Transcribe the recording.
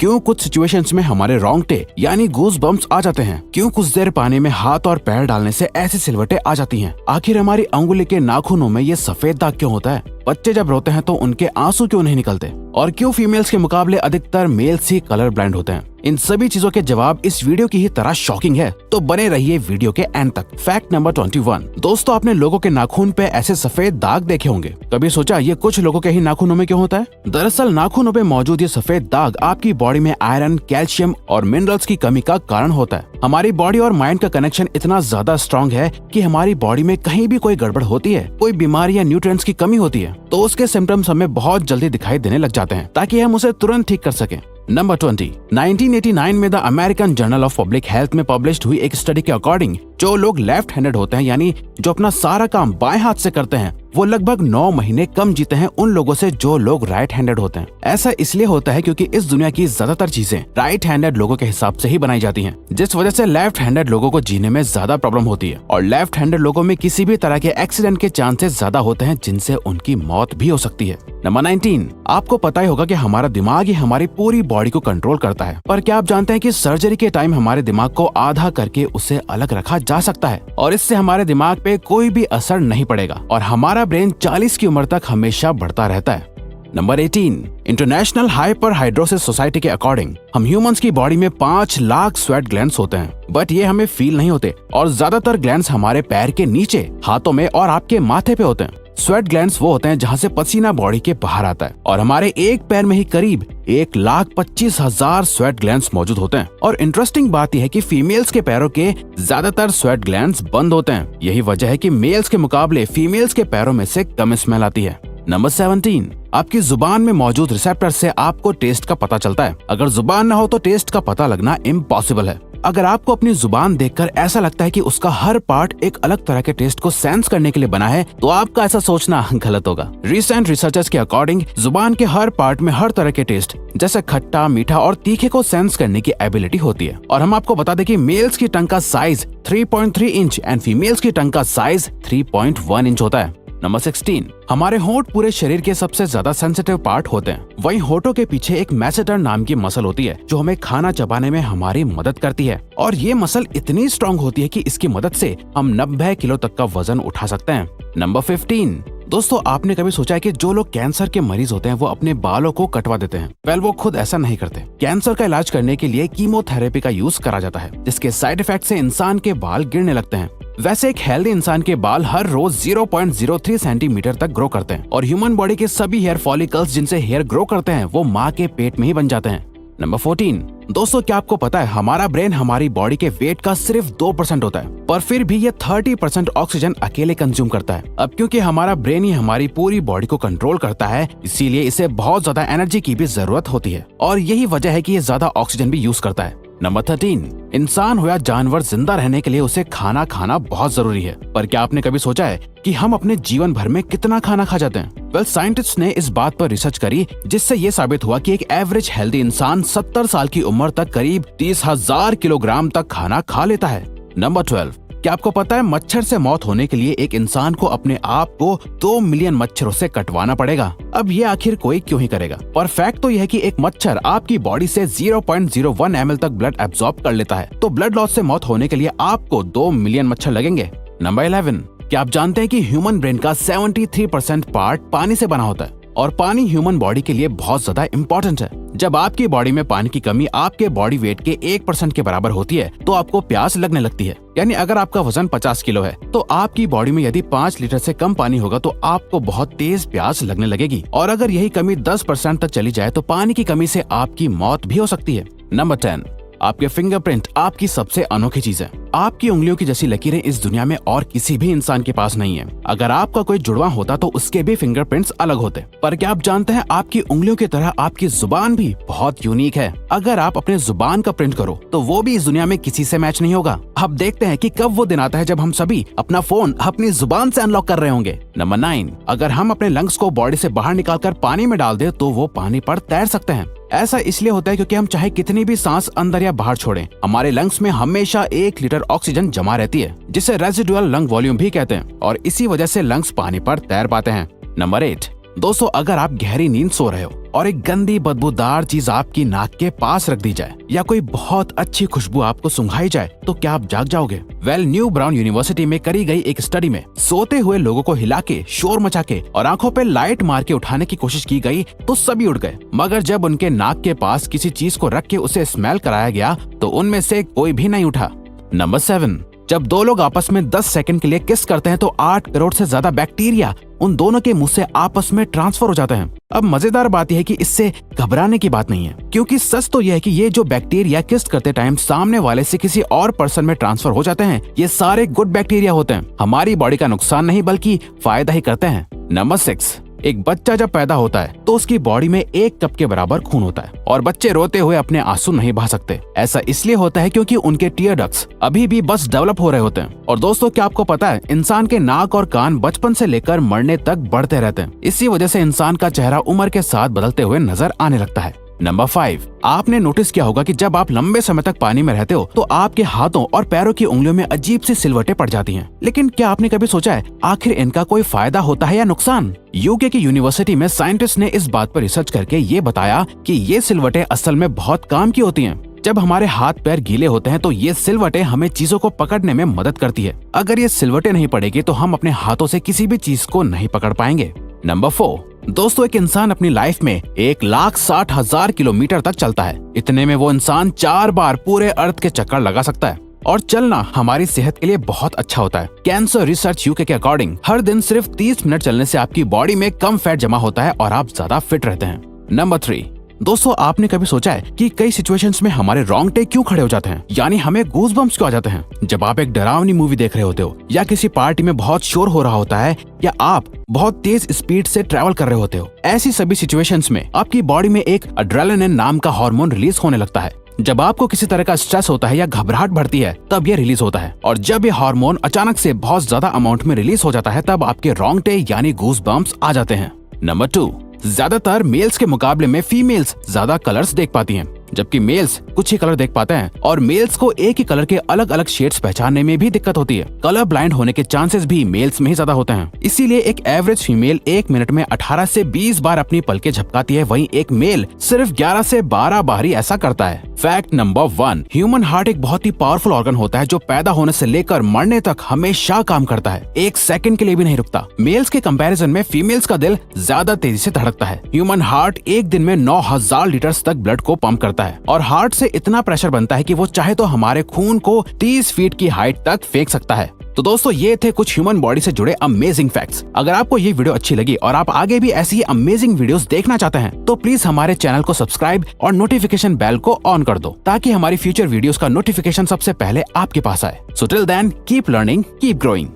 क्यों कुछ सिचुएशंस में हमारे रोंगटे यानी गूज बम्प्स आ जाते हैं, क्यों कुछ देर पानी में हाथ और पैर डालने से ऐसी सिलवटें आ जाती हैं, आखिर हमारी अंगुली के नाखूनों में ये सफेद दाग क्यों होता है, बच्चे जब रोते हैं तो उनके आंसू क्यों नहीं निकलते, और क्यों फीमेल्स के मुकाबले अधिकतर मेल्स ही कलर ब्लाइंड होते हैं। इन सभी चीजों के जवाब इस वीडियो की ही तरह शॉकिंग है, तो बने रहिए वीडियो के एंड तक। Fact number 21। दोस्तों, आपने लोगों के नाखून पे ऐसे सफेद दाग देखे होंगे। कभी सोचा ये कुछ लोगों के ही नाखूनों में क्यों होता है? दरअसल नाखूनों पे मौजूद ये सफेद दाग आपकी बॉडी में आयरन, कैल्शियम और मिनरल्स की कमी का कारण होता है। हमारी बॉडी और माइंड का कनेक्शन इतना ज्यादा स्ट्रॉन्ग है कि हमारी बॉडी में कहीं भी कोई गड़बड़ होती है, कोई बीमारी या न्यूट्रिएंट्स की कमी होती है, तो उसके सिम्टम्स हमें बहुत जल्दी दिखाई देने लग जाते हैं, ताकि हम उसे तुरंत ठीक कर सकें। नंबर 20। 1989 में the American journal of public health में पब्लिश्ड हुई एक स्टडी के अकॉर्डिंग जो लोग लेफ्ट हैंडेड होते हैं, यानी जो अपना सारा काम बाएं हाथ से करते हैं, वो लगभग 9 महीने कम जीते हैं उन लोगों से जो लोग राइट हैंडेड होते हैं। ऐसा इसलिए होता है क्योंकि इस दुनिया की ज्यादातर चीजें राइट हैंडेड लोगों के हिसाब से ही बनाई जाती हैं, जिस वजह से लेफ्ट हैंडेड लोगों को जीने में ज्यादा प्रॉब्लम होती है, और लेफ्ट हैंडेड लोगों में किसी भी तरह के एक्सीडेंट के चांसेस ज्यादा होते हैं, जिनसे उनकी मौत भी हो सकती है। नंबर 19। आपको पता ही होगा कि हमारा दिमाग ही हमारी पूरी बॉडी को कंट्रोल करता है, पर क्या आप जानते हैं कि सर्जरी के टाइम हमारे दिमाग को आधा करके उसे अलग रखा जा सकता है, और इससे हमारे दिमाग पे कोई भी असर नहीं पड़ेगा, और हमारा ब्रेन 40 की उम्र तक हमेशा बढ़ता रहता है। नंबर 18। इंटरनेशनल हाइपरहाइड्रोसिस सोसाइटी के अकॉर्डिंग हम ह्यूमंस की बॉडी में 5 लाख स्वेट ग्लैंड्स होते हैं, बट ये हमें फील नहीं होते, और ज्यादातर ग्लैंड्स हमारे पैर के नीचे, हाथों में और आपके माथे पे होते हैं। स्वेट ग्लैंड्स वो होते हैं जहाँ से पसीना बॉडी के बाहर आता है, और हमारे एक पैर में ही करीब 1,25,000 स्वेट ग्लैंड्स मौजूद होते हैं। और इंटरेस्टिंग बात यह है कि फीमेल्स के पैरों के ज्यादातर स्वेट ग्लैंड्स बंद होते हैं। यही वजह है कि मेल्स के मुकाबले फीमेल्स के पैरों में से कम स्मेल आती है। नंबर 17। आपकी जुबान में मौजूद रिसेप्टर से आपको टेस्ट का पता चलता है। अगर जुबान न हो तो टेस्ट का पता लगना इम्पॉसिबल है। अगर आपको अपनी जुबान देखकर ऐसा लगता है कि उसका हर पार्ट एक अलग तरह के टेस्ट को सेंस करने के लिए बना है, तो आपका ऐसा सोचना गलत होगा। रिसेंट रिसर्चर्स के अकॉर्डिंग जुबान के हर पार्ट में हर तरह के टेस्ट जैसे खट्टा, मीठा और तीखे को सेंस करने की एबिलिटी होती है। और हम आपको बता दें कि मेल्स की टंग का साइज 3.3 इंच एंड फीमेल्स की टंग का साइज 3.1 इंच होता है। नंबर 16। हमारे होंठ पूरे शरीर के सबसे ज्यादा सेंसिटिव पार्ट होते हैं। वहीं होठों के पीछे एक मैसेटर नाम की मसल होती है जो हमें खाना चबाने में हमारी मदद करती है, और ये मसल इतनी स्ट्रॉन्ग होती है कि इसकी मदद से हम 90 किलो तक का वजन उठा सकते हैं। नंबर 15। दोस्तों, आपने कभी सोचा है कि जो लोग कैंसर के मरीज होते हैं वो अपने बालों को कटवा देते हैं? वेल, वो खुद ऐसा नहीं करते। कैंसर का इलाज करने के लिए कीमोथेरेपी का यूज करा जाता है, जिसके साइड इफेक्ट से इंसान के बाल गिरने लगते हैं। वैसे एक हेल्दी इंसान के बाल हर रोज 0.03 सेंटीमीटर तक ग्रो करते हैं, और ह्यूमन बॉडी के सभी हेयर फॉलिकल्स जिनसे हेयर ग्रो करते हैं वो माँ के पेट में ही बन जाते हैं। नंबर 14। दोस्तों, क्या आपको पता है हमारा ब्रेन हमारी बॉडी के वेट का सिर्फ 2% होता है, पर फिर भी ये 30% ऑक्सीजन अकेले कंज्यूम करता है। अब क्योंकि हमारा ब्रेन ही हमारी पूरी बॉडी को कंट्रोल करता है, इसीलिए इसे बहुत ज्यादा एनर्जी की भी जरूरत होती है, और यही वजह है कि ये ज्यादा ऑक्सीजन भी यूज करता है। नंबर 13। इंसान हो या जानवर, जिंदा रहने के लिए उसे खाना खाना बहुत जरूरी है, पर क्या आपने कभी सोचा है कि हम अपने जीवन भर में कितना खाना खा जाते हैं? वेल, साइंटिस्ट ने इस बात पर रिसर्च करी, जिससे ये साबित हुआ कि एक एवरेज हेल्दी इंसान 70 साल की उम्र तक करीब 30,000 किलोग्राम तक खाना खा लेता है। नंबर 12। क्या आपको पता है मच्छर से मौत होने के लिए एक इंसान को अपने आप को 2 मिलियन मच्छरों से कटवाना पड़ेगा? अब ये आखिर कोई क्यों ही करेगा? पर फैक्ट तो यह है कि एक मच्छर आपकी बॉडी से 0.01 ml तक ब्लड एब्जॉर्ब कर लेता है, तो ब्लड लॉस से मौत होने के लिए आपको 2 मिलियन मच्छर लगेंगे। नंबर 11। क्या आप जानते हैं कि ह्यूमन ब्रेन का 73% पार्ट पानी से बना होता है, और पानी ह्यूमन बॉडी के लिए बहुत ज्यादा इम्पोर्टेंट है। जब आपकी बॉडी में पानी की कमी आपके बॉडी वेट के 1% के बराबर होती है, तो आपको प्यास लगने लगती है। यानी अगर आपका वजन 50 किलो है, तो आपकी बॉडी में यदि 5 लीटर से कम पानी होगा तो आपको बहुत तेज प्यास लगने लगेगी, और अगर यही कमी 10% तक चली जाए तो पानी की कमी से आपकी मौत भी हो सकती है। नंबर 10। आपके फिंगरप्रिंट आपकी सबसे अनोखी चीज है। आपकी उंगलियों की जैसी लकीरें इस दुनिया में और किसी भी इंसान के पास नहीं है। अगर आपका कोई जुड़वा होता तो उसके भी फिंगरप्रिंट्स अलग होते। पर क्या आप जानते हैं आपकी उंगलियों की तरह आपकी जुबान भी बहुत यूनिक है। अगर आप अपने जुबान का प्रिंट करो तो वो भी इस दुनिया में किसी से मैच नहीं होगा। अब देखते हैं कि कब वो दिन आता है जब हम सभी अपना फोन अपनी जुबान से अनलॉक कर रहे होंगे। नंबर 9। अगर हम अपने लंग्स को बॉडी से बाहर निकालकर पानी में डाल दे तो वो पानी पर तैर सकते हैं। ऐसा इसलिए होता है क्योंकि हम चाहे कितनी भी सांस अंदर या बाहर छोड़ें, हमारे लंग्स में हमेशा 1 लीटर ऑक्सीजन जमा रहती है, जिसे रेजिडुअल लंग वॉल्यूम भी कहते हैं, और इसी वजह से लंग्स पानी पर तैर पाते हैं। नंबर 8। दोस्तों, अगर आप गहरी नींद सो रहे हो और एक गंदी बदबूदार चीज आपकी नाक के पास रख दी जाए या कोई बहुत अच्छी खुशबू आपको सुंघाई जाए तो क्या आप जाग जाओगे? न्यू ब्राउन यूनिवर्सिटी में करी गई एक स्टडी में सोते हुए लोगों को हिला के, शोर मचा के और आंखों पे लाइट मार के उठाने की कोशिश की गई तो सभी उठ गए, मगर जब उनके नाक के पास किसी चीज को रख के उसे स्मेल कराया गया तो उनमें से कोई भी नहीं उठा। नंबर 7, जब दो लोग आपस में 10 सेकंड के लिए किस करते हैं तो 8 करोड़ से ज्यादा बैक्टीरिया उन दोनों के मुंह से आपस में ट्रांसफर हो जाते हैं। अब मजेदार बात यह है कि इससे घबराने की बात नहीं है, क्योंकि सच तो यह है कि ये जो बैक्टीरिया किस करते टाइम सामने वाले से किसी और पर्सन में ट्रांसफर हो जाते हैं, ये सारे गुड बैक्टीरिया होते हैं, हमारी बॉडी का नुकसान नहीं बल्कि फायदा ही करते हैं। नंबर 6, एक बच्चा जब पैदा होता है तो उसकी बॉडी में 1 कप के बराबर खून होता है और बच्चे रोते हुए अपने आंसू नहीं बहा सकते। ऐसा इसलिए होता है क्योंकि उनके टीयर डक्ट्स अभी भी बस डेवलप हो रहे होते हैं। और दोस्तों, क्या आपको पता है इंसान के नाक और कान बचपन से लेकर मरने तक बढ़ते रहते हैं। इसी वजह से इंसान का चेहरा उम्र के साथ बदलते हुए नजर आने लगता है। नंबर 5, आपने नोटिस किया होगा कि जब आप लंबे समय तक पानी में रहते हो तो आपके हाथों और पैरों की उंगलियों में अजीब सी सिलवटें पड़ जाती हैं। लेकिन क्या आपने कभी सोचा है आखिर इनका कोई फायदा होता है या नुकसान? यूके की यूनिवर्सिटी में साइंटिस्ट ने इस बात पर रिसर्च करके ये बताया कि ये सिलवटें असल में बहुत काम की होती हैं। जब हमारे हाथ पैर गीले होते हैं तो ये सिलवटें हमें चीजों को पकड़ने में मदद करती है। अगर ये सिलवटें नहीं पड़ेगी तो हम अपने हाथों से किसी भी चीज को नहीं पकड़ पाएंगे। नंबर 4, दोस्तों, एक इंसान अपनी लाइफ में 1,60,000 किलोमीटर तक चलता है। इतने में वो इंसान 4 बार पूरे अर्थ के चक्कर लगा सकता है। और चलना हमारी सेहत के लिए बहुत अच्छा होता है। कैंसर रिसर्च यूके के अकॉर्डिंग हर दिन सिर्फ 30 मिनट चलने से आपकी बॉडी में कम फैट जमा होता है और आप ज्यादा फिट रहते हैं। नंबर 3, दोस्तों, आपने कभी सोचा है कि कई सिचुएशंस में हमारे रोंगटे क्यों खड़े हो जाते हैं, यानी हमें गूज़बम्प्स क्यों आ जाते हैं? जब आप एक डरावनी मूवी देख रहे होते हो या किसी पार्टी में बहुत शोर हो रहा होता है या आप बहुत तेज स्पीड से ट्रैवल कर रहे होते हो, ऐसी सभी सिचुएशंस में आपकी बॉडी में एक एड्रेनालिन नाम का हार्मोन रिलीज होने लगता है। जब आपको किसी तरह का स्ट्रेस होता है या घबराहट बढ़ती है तब ये रिलीज होता है, और जब ये हार्मोन अचानक से बहुत ज्यादा अमाउंट में रिलीज हो जाता है तब आपके रोंगटे यानी गूज़बम्प्स आ जाते हैं। नंबर 2, ज्यादातर मेल्स के मुकाबले में फीमेल्स ज्यादा कलर्स देख पाती हैं, जबकि मेल्स कुछ ही कलर देख पाते हैं और मेल्स को एक ही कलर के अलग अलग शेड्स पहचानने में भी दिक्कत होती है। कलर ब्लाइंड होने के चांसेस भी मेल्स में ही ज्यादा होते हैं। इसीलिए एक एवरेज फीमेल 1 मिनट में 18 से 20 बार अपनी पलकें झपकाती है, वहीं एक मेल सिर्फ 11 से 12 बार ही ऐसा करता है। फैक्ट नंबर 1, ह्यूमन हार्ट एक बहुत ही पावरफुल ऑर्गन होता है जो पैदा होने से लेकर मरने तक हमेशा काम करता है, 1 सेकंड के लिए भी नहीं रुकता। मेल्स के कंपैरिजन में फीमेल्स का दिल ज्यादा तेजी से धड़कता है। ह्यूमन हार्ट एक दिन में 9,000 लीटर तक ब्लड को पंप करता है और हार्ट से इतना प्रेशर बनता है कि वो चाहे तो हमारे खून को 30 फीट की हाइट तक फेंक सकता है। तो दोस्तों, ये थे कुछ ह्यूमन बॉडी से जुड़े अमेजिंग फैक्ट्स। अगर आपको ये वीडियो अच्छी लगी और आप आगे भी ऐसी ही अमेजिंग वीडियोस देखना चाहते हैं तो प्लीज हमारे चैनल को सब्सक्राइब और नोटिफिकेशन बेल को ऑन कर दो ताकि हमारी फ्यूचर वीडियोस का नोटिफिकेशन सबसे पहले आपके पास आए। So till then, keep learning, keep growing.